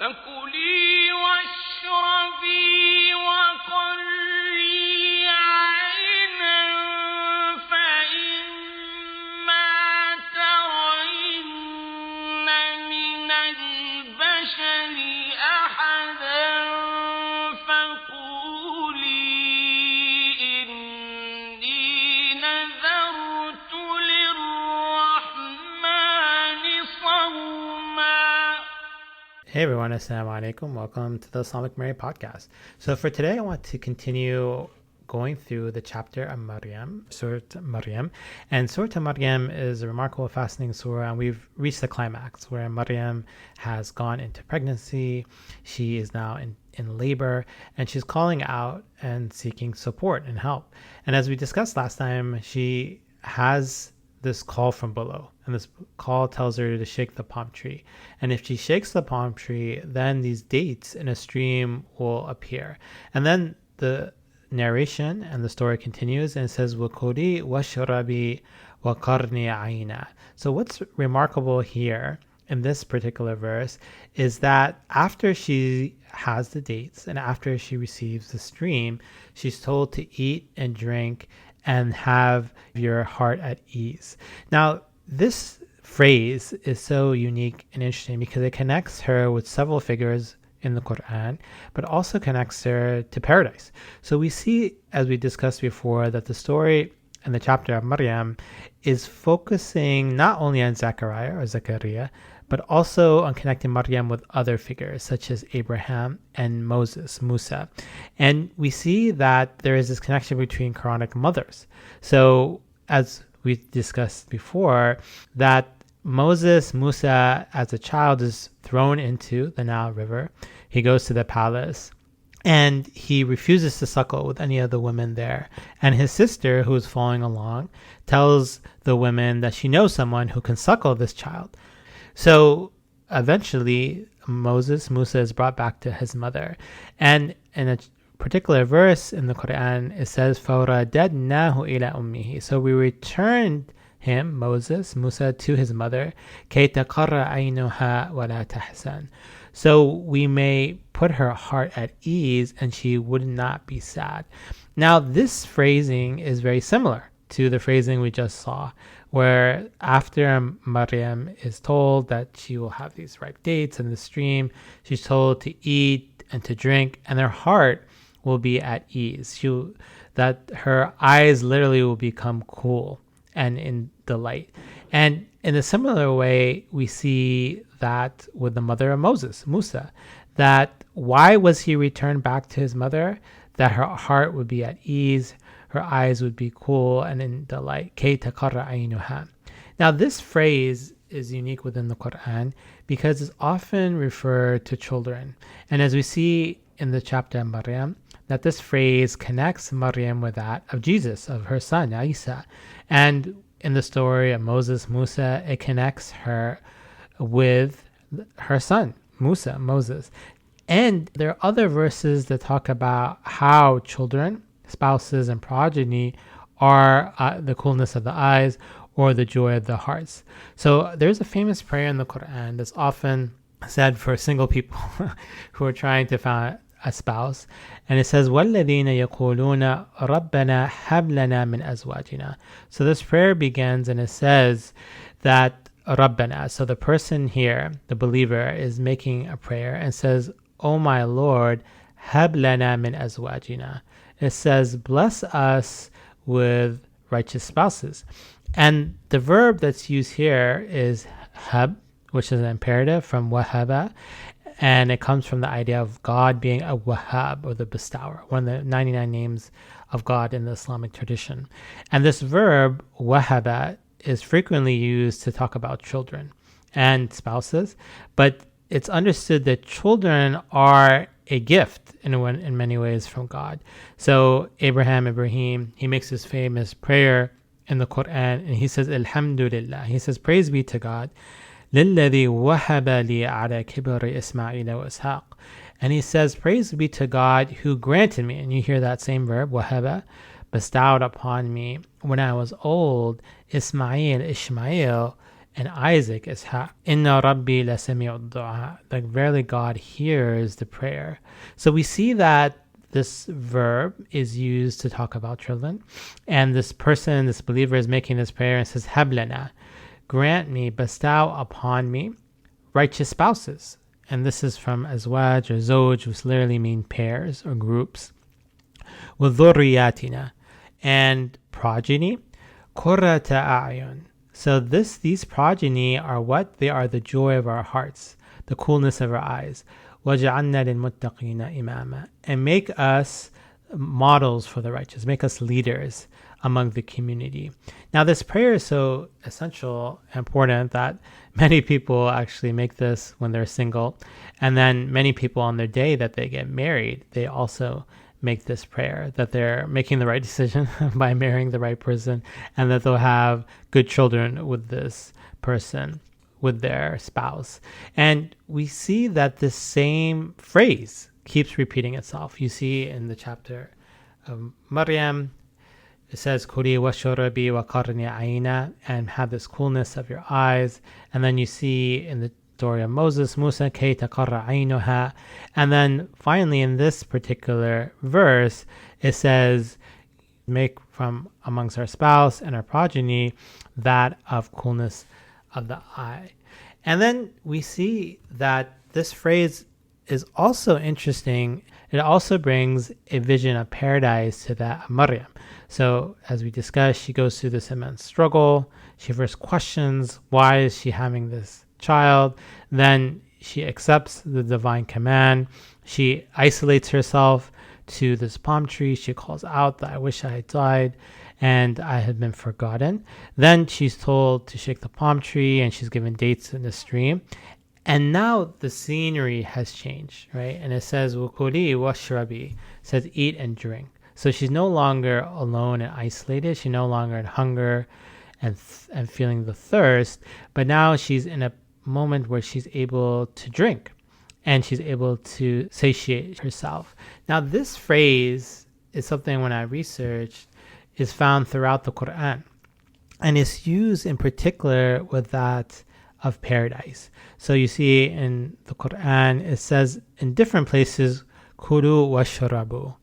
فكلي واشربي وقري عينا فإما ترين من البشر أحدا فقولي إني نذرت للرحمن صوما. Hey everyone, Assalamu alaikum. Welcome to the Islamic Maryam podcast. So for today, I want to continue going through the chapter of Maryam, Surat Maryam. And Surat Maryam is a remarkable, fascinating surah, and we've reached the climax where Maryam has gone into pregnancy. She is now in labor, and she's calling out and seeking support and help. And as we discussed last time, she has this call from below, and this call tells her to shake the palm tree. And if she shakes the palm tree, then these dates in a stream will appear. And then the narration and the story continues and it says, وَكُلِي وَاشْرَبِي وَقَرْنِي عَيْنًا. So what's remarkable here in this particular verse is that after she has the dates and after she receives the stream, she's told to eat and drink and have your heart at ease. Now, this phrase is so unique and interesting because it connects her with several figures in the Quran, but also connects her to paradise. So we see, as we discussed before, that the story in the chapter of Maryam is focusing not only on Zachariah, but also on connecting Maryam with other figures such as Abraham and Moses, Musa. And we see that there is this connection between Qur'anic mothers. So as we discussed before, that Musa, as a child, is thrown into the Nile River. He goes to the palace and he refuses to suckle with any of the women there. And his sister, who is following along, tells the women that she knows someone who can suckle this child. So eventually, Musa is brought back to his mother. And in a particular verse in the Quran, it says, فَوْرَدَدْنَاهُ إِلَىٰ أُمِّهِ. So we returned him, Musa, to his mother, كَيْ تَقَرَّ عَيْنُهَا وَلَا تَحْزَنْ. So we may put her heart at ease and she would not be sad. Now, this phrasing is very similar to the phrasing we just saw, where after Maryam is told that she will have these ripe dates in the stream, she's told to eat and to drink, and her heart will be at ease. That her eyes literally will become cool and in delight. And in a similar way, we see that with the mother of Moses, Musa, that why was he returned back to his mother? That her heart would be at ease, her eyes would be cool and in delight. كَيْ تَقَرَّ عَيْنُهَا. Now, this phrase is unique within the Quran because it's often referred to children. And as we see in the chapter of Maryam, that this phrase connects Maryam with that of Jesus, of her son, Isa. And in the story of Musa, it connects her with her son, Moses. And there are other verses that talk about how children, spouses, and progeny are the coolness of the eyes or the joy of the hearts. So there's a famous prayer in the Quran that's often said for single people who are trying to find a spouse, and it says, وَالَّذِينَ يَقُولُونَ رَبَّنَا هَبْ لَنَا مِنْ أَزْوَاجِنَا. So this prayer begins and it says that Rabbana, so the person here, the believer, is making a prayer and says, "Oh my Lord, هَبْ لَنَا مِنْ أَزْوَاجِنَا." It says, bless us with righteous spouses. And the verb that's used here is hab, which is an imperative from wahaba, and it comes from the idea of God being a wahab, or the bestower, one of the 99 names of God in the Islamic tradition. And this verb, wahaba, is frequently used to talk about children and spouses, but it's understood that children are a gift in many ways from God. So Ibrahim, he makes this famous prayer in the Quran, and he says, Alhamdulillah. He says, praise be to God. لِلَّذِي وَهَبَ لِي عَلَى كِبَرِ إِسْمَعِيلَ وَإِسْحَاقَ. And he says, praise be to God who granted me, and you hear that same verb, wahaba, bestowed upon me when I was old, Ishmael, and Isaac, Ishaq. Inna Rabbi lasami'ud du'a. Like verily God hears the prayer. So we see that this verb is used to talk about children. And this person, this believer, is making this prayer and says, Hablana, grant me, bestow upon me righteous spouses. And this is from azwaj or zoj, which literally mean pairs or groups. وَذُرِّيَّاتِنَا, and progeny. قُرَّةَ أَعْيُنٍ. So these progeny are what? They are the joy of our hearts, the coolness of our eyes. وَجَعَلْنَا لِلْمُتَّقِينَ إِمَامًا. And make us models for the righteous, make us leaders among the community. Now this prayer is so essential, important, that many people actually make this when they're single. And then many people on their day that they get married, they also make this prayer, that they're making the right decision by marrying the right person, and that they'll have good children with this person, with their spouse. And we see that this same phrase keeps repeating itself. You see in the chapter of Maryam, it says, Kuli washurabi wa qarni aina, and have this coolness of your eyes. And then you see in the story of Moses, Musa, kay taqarra ainuha. And then finally in this particular verse, it says, make from amongst our spouse and our progeny that of coolness of the eye. And then we see that this phrase is also interesting. It also brings a vision of paradise to that of Maryam. So as we discussed, she goes through this immense struggle. She first questions, why is she having this child? Then she accepts the divine command. She isolates herself to this palm tree. She calls out that I wish I had died and I had been forgotten. Then she's told to shake the palm tree, and she's given dates in the stream. And now the scenery has changed, right? And it says, وَكُلِي وَاشْرَبِي, says eat and drink. So she's no longer alone and isolated. She's no longer in hunger and feeling the thirst. But now she's in a moment where she's able to drink and she's able to satiate herself. Now this phrase is something, when I researched, is found throughout the Quran. And it's used in particular with that of paradise. So you see in the Quran, it says in different places, Kulu washrabu,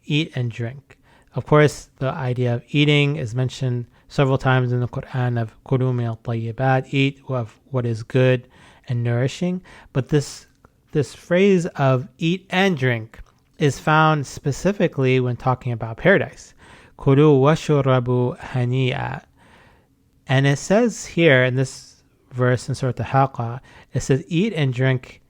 eat and drink. Of course, the idea of eating is mentioned several times in the Quran, of Kulu min al-tayyibat, eat of what is good and nourishing. But this phrase of eat and drink is found specifically when talking about paradise. Kulu washrabu hani'a. And it says here in this verse in Surat al-Haqqa, it says, eat and drink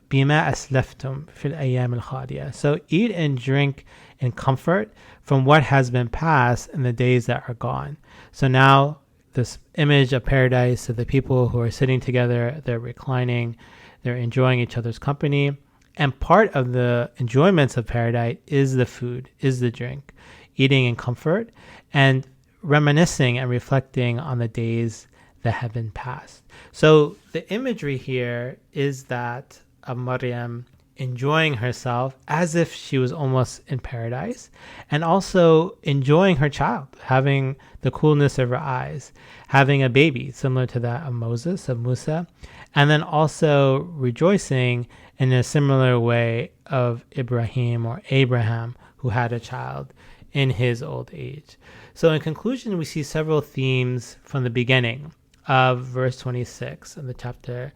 bima aslaftum fil ayyam al-khaliya. So eat and drink in comfort from what has been passed in the days that are gone. So now this image of paradise of the people who are sitting together, they're reclining, they're enjoying each other's company. And part of the enjoyments of paradise is the food, is the drink, eating in comfort and reminiscing and reflecting on the days that have been passed. So the imagery here is that of Maryam enjoying herself as if she was almost in paradise, and also enjoying her child, having the coolness of her eyes, having a baby similar to that of Moses, of Musa, and then also rejoicing in a similar way of Ibrahim or Abraham, who had a child in his old age. So in conclusion, we see several themes from the beginning of verse 26 of the chapter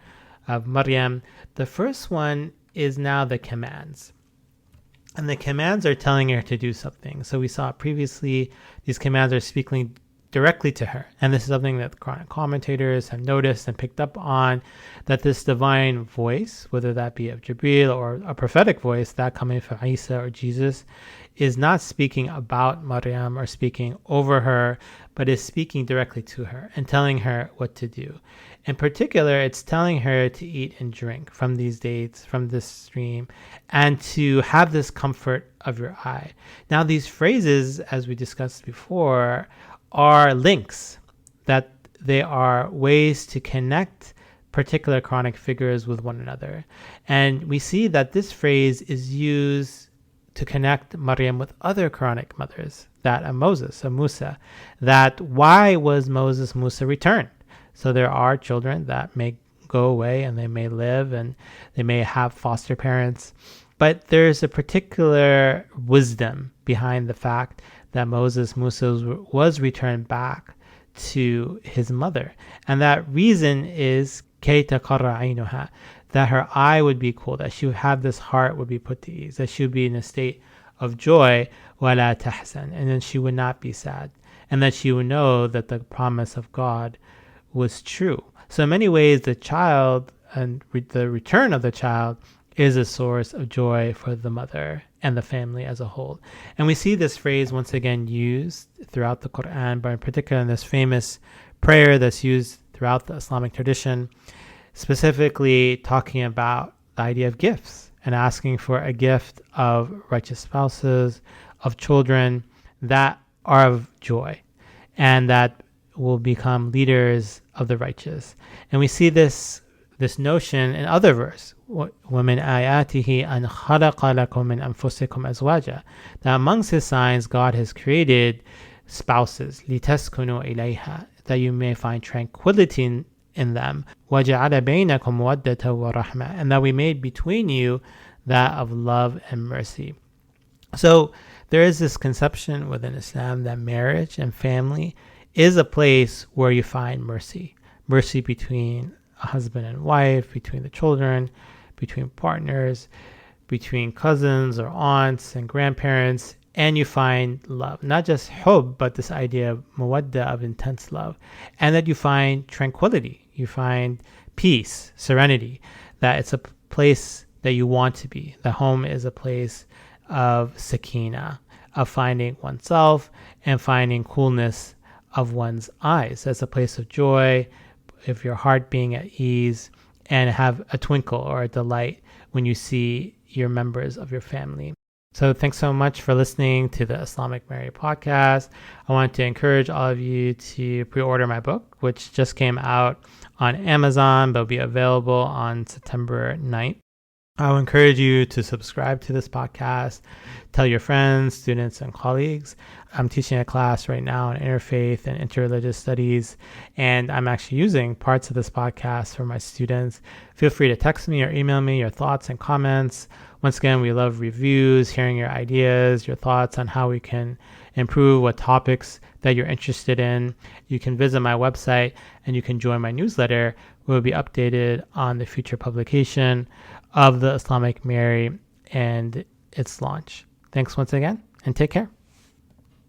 of Maryam. The first one is now the commands. And the commands are telling her to do something. So we saw previously, these commands are speaking directly to her. And this is something that Quranic commentators have noticed and picked up on, that this divine voice, whether that be of Jibreel or a prophetic voice, that coming from Isa or Jesus, is not speaking about Maryam or speaking over her, but is speaking directly to her and telling her what to do. In particular, it's telling her to eat and drink from these dates, from this stream, and to have this comfort of your eye. Now, these phrases, as we discussed before, are links, that they are ways to connect particular Quranic figures with one another. And we see that this phrase is used to connect Maryam with other Quranic mothers, that of Moses, of Musa, that why was Musa returned? So there are children that may go away and they may live and they may have foster parents. But there's a particular wisdom behind the fact that Musa was returned back to his mother. And that reason is كَيْ تَقَرَّ عَيْنُهَا, that her eye would be cool, that she would have this heart would be put to ease, that she would be in a state of joy, وَلَا تَحْزَنْ, and then she would not be sad, and that she would know that the promise of God was true. So in many ways, the child and the return of the child is a source of joy for the mother and the family as a whole. And we see this phrase once again used throughout the Quran, but in particular in this famous prayer that's used throughout the Islamic tradition, specifically talking about the idea of gifts and asking for a gift of righteous spouses, of children that are of joy and that will become leaders of the righteous. And we see this notion in other verse, وَمِنْ آيَاتِهِ أَنْ خَلَقَ لَكُم مِّنْ أَنفُسِكُمْ أَزْوَاجًا, that amongst his signs God has created spouses, لِتَسْكُنُوا إِلَيْهَا, that you may find tranquility in them, وَجَعَلَ بَيْنَكُمْ مَوَدَّةً وَرَحْمَةً, and that we made between you that of love and mercy. So there is this conception within Islam that marriage and family is a place where you find mercy between a husband and wife, between the children, between partners, between cousins or aunts and grandparents, and you find love, not just hub, but this idea of mawadda, of intense love, and that you find tranquility, you find peace, serenity, that it's a place that you want to be. The home is a place of sakina, of finding oneself and finding coolness of one's eyes. That's a place of joy, of your heart being at ease, and have a twinkle or a delight when you see your members of your family. So thanks so much for listening to the Islamic Mary podcast. I want to encourage all of you to pre-order my book, which just came out on Amazon, but will be available on September 9th. I will encourage you to subscribe to this podcast, tell your friends, students, and colleagues. I'm teaching a class right now on interfaith and interreligious studies, and I'm actually using parts of this podcast for my students. Feel free to text me or email me your thoughts and comments. Once again, we love reviews, hearing your ideas, your thoughts on how we can improve, what topics that you're interested in. You can visit my website and you can join my newsletter. We'll be updated on the future publication of the Islamic Mary and its launch. Thanks once again, and take care.